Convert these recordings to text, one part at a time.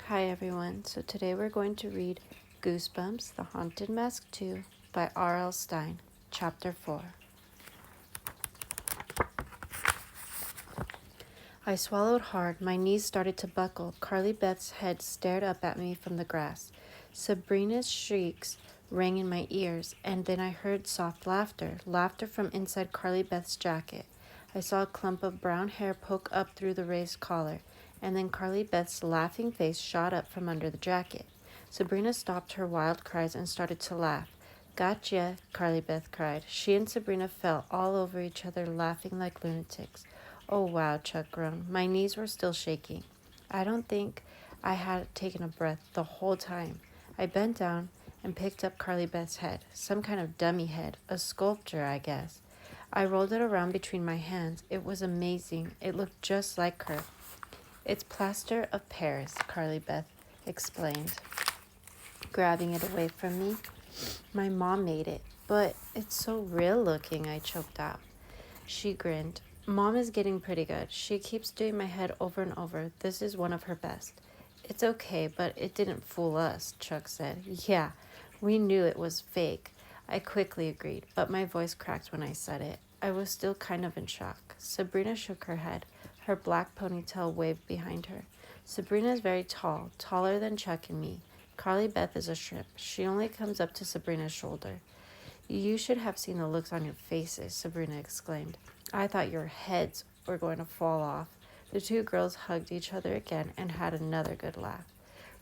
Hi everyone, so today we're going to read Goosebumps, The Haunted Mask 2 by R.L. Stine, Chapter 4. I swallowed hard, my knees started to buckle. Carly Beth's head stared up at me from the grass. Sabrina's shrieks rang in my ears, and then I heard soft laughter from inside Carly Beth's jacket. I saw a clump of brown hair poke up through the raised collar, and then Carly Beth's laughing face shot up from under the jacket. Sabrina stopped her wild cries and started to laugh. Gotcha, Carly Beth cried. She and Sabrina fell all over each other, laughing like lunatics. Oh, wow, Chuck groaned. My knees were still shaking. I don't think I had taken a breath the whole time. I bent down and picked up Carly Beth's head, some kind of dummy head, a sculpture, I guess. I rolled it around between my hands. It was amazing. It looked just like her. It's plaster of Paris, Carly Beth explained, grabbing it away from me. My mom made it, but it's so real looking, I choked out. She grinned. Mom is getting pretty good. She keeps doing my head over and over. This is one of her best. It's okay, but it didn't fool us, Chuck said. Yeah, we knew it was fake. I quickly agreed, but my voice cracked when I said it. I was still kind of in shock. Sabrina shook her head. Her black ponytail waved behind her. Sabrina is very tall, taller than Chuck and me. Carly Beth is a shrimp. She only comes up to Sabrina's shoulder. You should have seen the looks on your faces, Sabrina exclaimed. I thought your heads were going to fall off. The two girls hugged each other again and had another good laugh.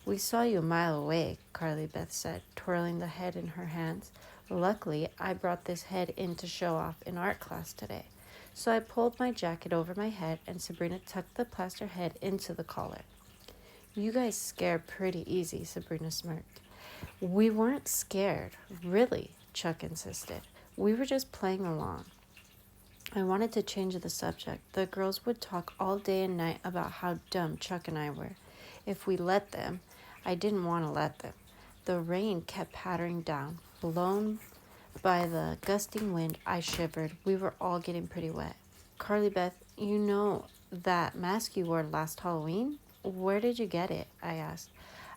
We saw you a mile away, Carly Beth said, twirling the head in her hands. Luckily, I brought this head in to show off in art class today. So I pulled my jacket over my head and Sabrina tucked the plaster head into the collar. You guys scare pretty easy, Sabrina smirked. We weren't scared, really, Chuck insisted. We were just playing along. I wanted to change the subject. The girls would talk all day and night about how dumb Chuck and I were. If we let them, I didn't want to let them. The rain kept pattering down. Blown by the gusting wind, I shivered. We were all getting pretty wet. Carly Beth, you know that mask you wore last Halloween? Where did you get it? I asked.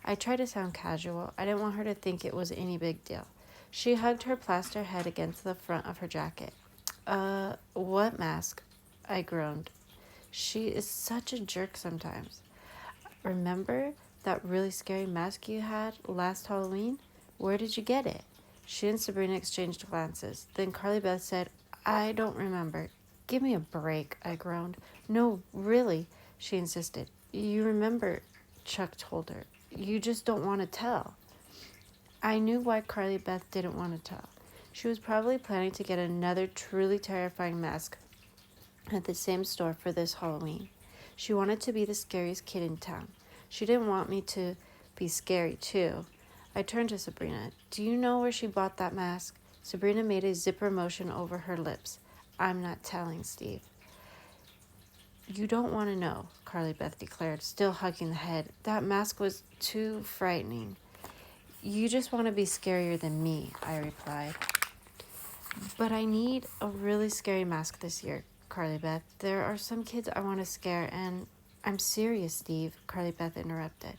I tried to sound casual. I didn't want her to think it was any big deal. She hugged her plaster head against the front of her jacket. What mask? I groaned. She is such a jerk sometimes. Remember that really scary mask you had last Halloween? Where did you get it? She and Sabrina exchanged glances. Then Carly Beth said, I don't remember. Give me a break, I groaned. No, really, she insisted. You remember, Chuck told her. You just don't want to tell. I knew why Carly Beth didn't want to tell. She was probably planning to get another truly terrifying mask at the same store for this Halloween. She wanted to be the scariest kid in town. She didn't want me to be scary, too. I turned to Sabrina. Do you know where she bought that mask? Sabrina made a zipper motion over her lips. I'm not telling, Steve. You don't want to know, Carly Beth declared, still hugging the head. That mask was too frightening. You just want to be scarier than me, I replied. But I need a really scary mask this year, Carly Beth. There are some kids I want to scare, and I'm serious, Steve, Carly Beth interrupted.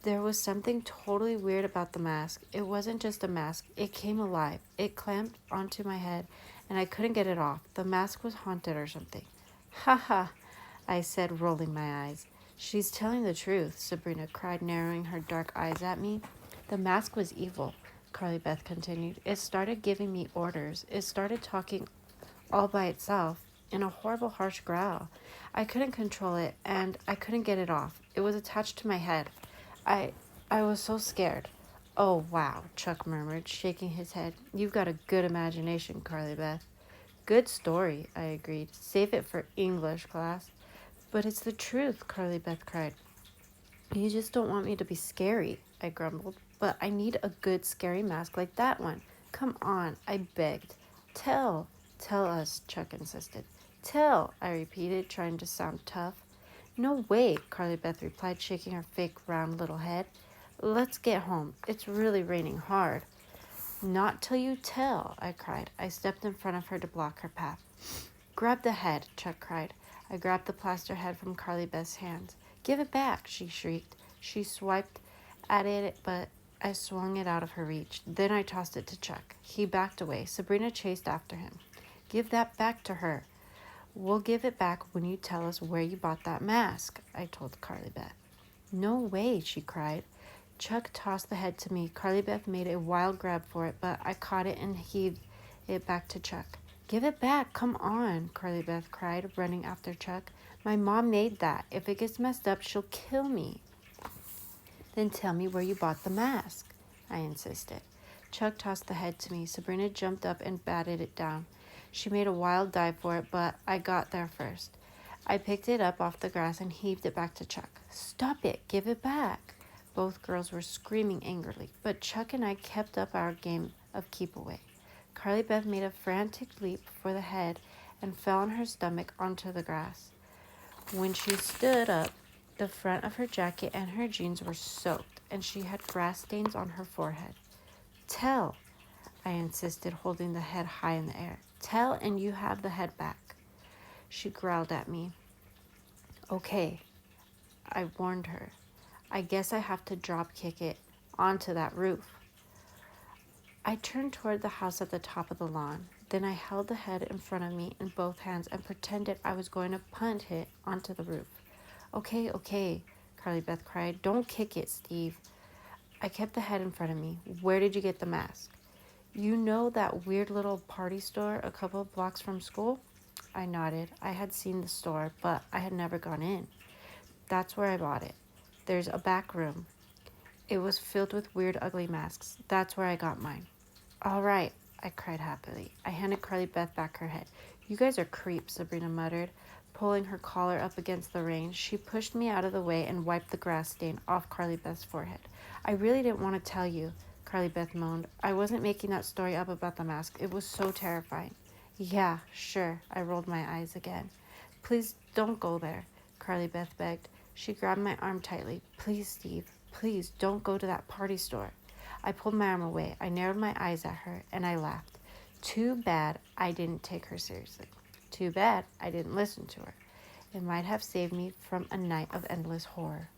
There was something totally weird about the mask. It wasn't just a mask. It came alive. It clamped onto my head, and I couldn't get it off. The mask was haunted or something. Ha ha, I said, rolling my eyes. She's telling the truth, Sabrina cried, narrowing her dark eyes at me. The mask was evil, Carly Beth continued. It started giving me orders. It started talking all by itself in a horrible, harsh growl. I couldn't control it, and I couldn't get it off. It was attached to my head. I was so scared. Oh, wow, Chuck murmured, shaking his head. You've got a good imagination, Carly Beth. Good story, I agreed. Save it for English class. But it's the truth, Carly Beth cried. You just don't want me to be scary, I grumbled. But I need a good scary mask like that one. Come on, I begged. Tell us, Chuck insisted. Tell, I repeated, trying to sound tough. No way, Carly Beth replied, shaking her fake round little head. Let's get home. It's really raining hard. Not till you tell, I cried. I stepped in front of her to block her path. Grab the head, Chuck cried. I grabbed the plaster head from Carly Beth's hands. Give it back, she shrieked. She swiped at it, but I swung it out of her reach. Then I tossed it to Chuck. He backed away. Sabrina chased after him. Give that back to her. We'll give it back when you tell us where you bought that mask, I told Carly Beth. No way, she cried. Chuck tossed the head to me. Carly Beth made a wild grab for it, but I caught it and heaved it back to Chuck. Give it back, come on, Carly Beth cried, running after Chuck. My mom made that. If it gets messed up, she'll kill me. Then tell me where you bought the mask, I insisted. Chuck tossed the head to me. Sabrina jumped up and batted it down. She made a wild dive for it, but I got there first. I picked it up off the grass and heaved it back to Chuck. Stop it, give it back. Both girls were screaming angrily, but Chuck and I kept up our game of keep away. Carly Beth made a frantic leap for the head and fell on her stomach onto the grass. When she stood up, the front of her jacket and her jeans were soaked, and she had grass stains on her forehead. Tell, I insisted, holding the head high in the air. Tell, and you have the head back. She growled at me. Okay, I warned her. I guess I have to drop kick it onto that roof. I turned toward the house at the top of the lawn. Then I held the head in front of me in both hands and pretended I was going to punt it onto the roof. Okay, Carly Beth cried. Don't kick it, Steve. I kept the head in front of me. Where did you get the mask? You know that weird little party store a couple of blocks from school? I nodded. I had seen the store, but I had never gone in. That's where I bought it. There's a back room. It was filled with weird, ugly masks. That's where I got mine. All right, I cried happily. I handed Carly Beth back her head. You guys are creeps, Sabrina muttered, pulling her collar up against the reins. She pushed me out of the way and wiped the grass stain off Carly Beth's forehead. I really didn't want to tell you, Carly Beth moaned. I wasn't making that story up about the mask. It was so terrifying. Yeah, sure, I rolled my eyes again. Please don't go there, Carly Beth begged. She grabbed my arm tightly. Please, Steve, please don't go to that party store. I pulled my arm away. I narrowed my eyes at her, and I laughed. Too bad I didn't take her seriously. Too bad I didn't listen to her. It might have saved me from a night of endless horror.